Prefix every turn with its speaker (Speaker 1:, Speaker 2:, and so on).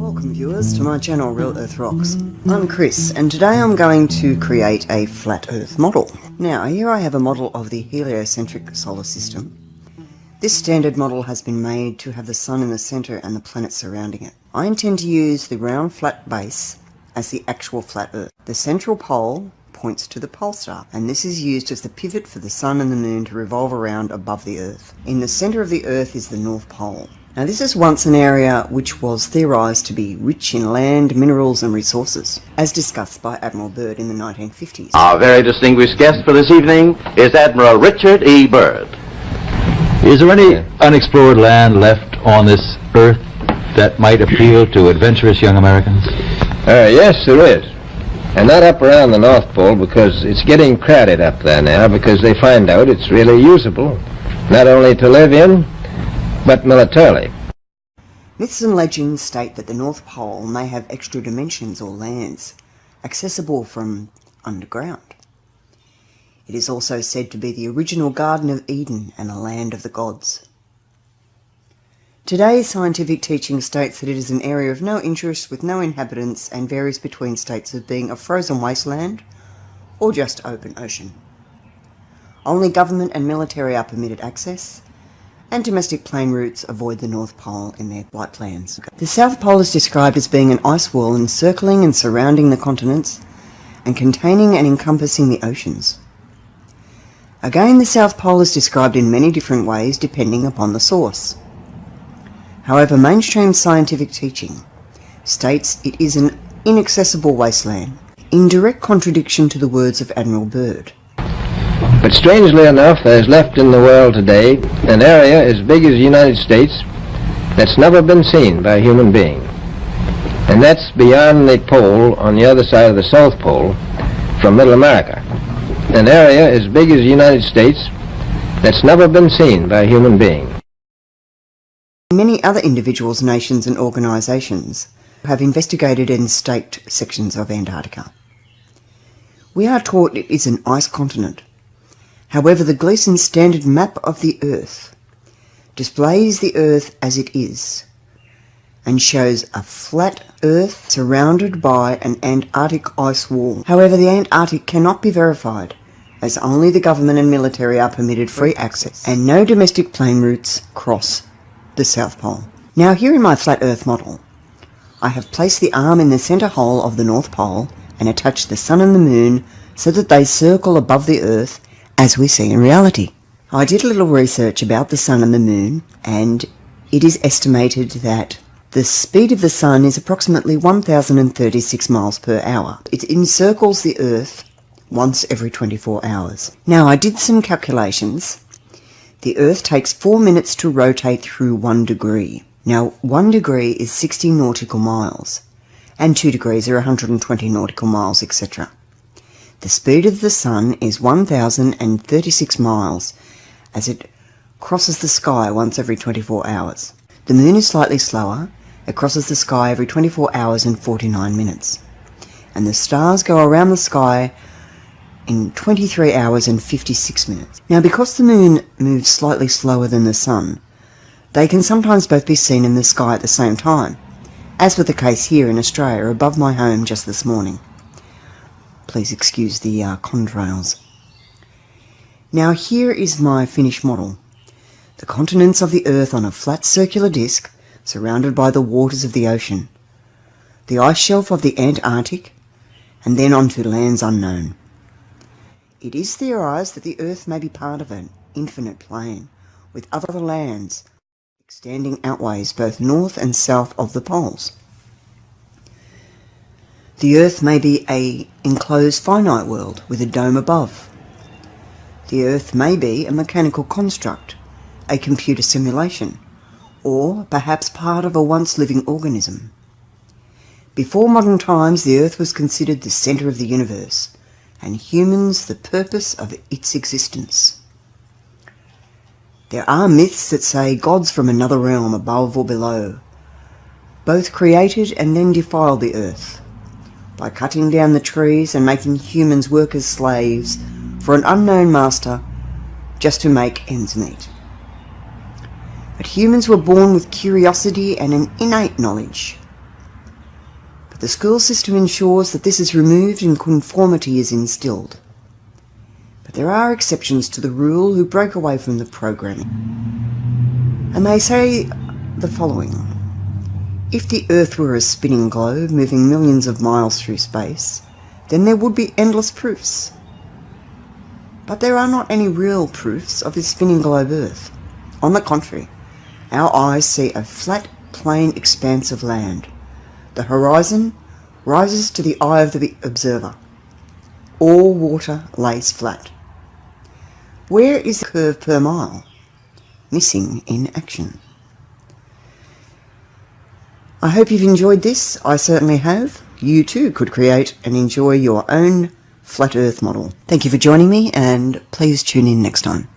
Speaker 1: Welcome viewers to my channel Real Earth Rocks. I'm Chris and today I'm going to create a flat Earth model. Now here I have a model of the heliocentric solar system. This standard model has been made to have the Sun in the centre and the planets surrounding it. I intend to use the round flat base as the actual flat Earth. The central pole points to the pole star, and this is used as the pivot for the Sun and the Moon to revolve around above the Earth. In the centre of the Earth is the North Pole. Now this is once an area which was theorised to be rich in land, minerals and resources, as discussed by Admiral Byrd in the 1950s.
Speaker 2: Our very distinguished guest for this evening is Admiral Richard E. Byrd.
Speaker 3: Is there any unexplored land left on this Earth that might appeal to adventurous young Americans?
Speaker 4: Yes, there is. And not up around the North Pole, because it's getting crowded up there now, because they find out it's really usable, not only to live in, but militarily.
Speaker 1: Myths and legends state that the North Pole may have extra dimensions or lands, accessible from underground. It is also said to be the original Garden of Eden and a land of the gods. Today's scientific teaching states that it is an area of no interest with no inhabitants and varies between states of being a frozen wasteland or just open ocean. Only government and military are permitted access, and domestic plane routes avoid the North Pole in their flight plans. The South Pole is described as being an ice wall encircling and surrounding the continents and containing and encompassing the oceans. Again, the South Pole is described in many different ways depending upon the source. However, mainstream scientific teaching states it is an inaccessible wasteland, in direct contradiction to the words of Admiral Byrd.
Speaker 4: But strangely enough, there's left in the world today an area as big as the United States that's never been seen by a human being. And that's beyond the pole on the other side of the South Pole from Middle America. An area as big as the United States that's never been seen by a human being.
Speaker 1: Many other individuals, nations and organisations have investigated and staked sections of Antarctica. We are taught it is an ice continent. However, the Gleason Standard Map of the Earth displays the Earth as it is and shows a flat Earth surrounded by an Antarctic ice wall. However, the Antarctic cannot be verified, as only the government and military are permitted free access and no domestic plane routes cross the South Pole. Now here in my flat Earth model, I have placed the arm in the centre hole of the North Pole and attached the Sun and the Moon so that they circle above the Earth as we see in reality. I did a little research about the Sun and the Moon, and it is estimated that the speed of the Sun is approximately 1,036 miles per hour. It encircles the Earth once every 24 hours. Now I did some calculations. The Earth takes 4 minutes to rotate through 1 degree. Now 1 degree is 60 nautical miles, and 2 degrees are 120 nautical miles, etc. The speed of the Sun is 1,036 miles as it crosses the sky once every 24 hours. The Moon is slightly slower. It crosses the sky every 24 hours and 49 minutes. And the stars go around the sky in 23 hours and 56 minutes. Now, because the Moon moves slightly slower than the Sun, they can sometimes both be seen in the sky at the same time, as was the case here in Australia above my home just this morning. Please excuse the contrails. Now here is my finished model. The continents of the Earth on a flat circular disc surrounded by the waters of the ocean, the ice shelf of the Antarctic, and then onto lands unknown. It is theorised that the Earth may be part of an infinite plane, with other lands extending outways both north and south of the poles. The Earth may be an enclosed finite world with a dome above. The Earth may be a mechanical construct, a computer simulation, or perhaps part of a once living organism. Before modern times, the Earth was considered the centre of the universe, and humans the purpose of its existence. There are myths that say gods from another realm above or below both created and then defiled the Earth by cutting down the trees and making humans work as slaves for an unknown master just to make ends meet. But humans were born with curiosity and an innate knowledge. The school system ensures that this is removed and conformity is instilled. But there are exceptions to the rule who break away from the programming. And they say the following. If the Earth were a spinning globe moving millions of miles through space, then there would be endless proofs. But there are not any real proofs of this spinning globe Earth. On the contrary, our eyes see a flat, plain expanse of land. The horizon rises to the eye of the observer. All water lays flat. Where is the curve per mile? Missing in action. I hope you've enjoyed this. I certainly have. You too could create and enjoy your own flat Earth model. Thank you for joining me, and please tune in next time.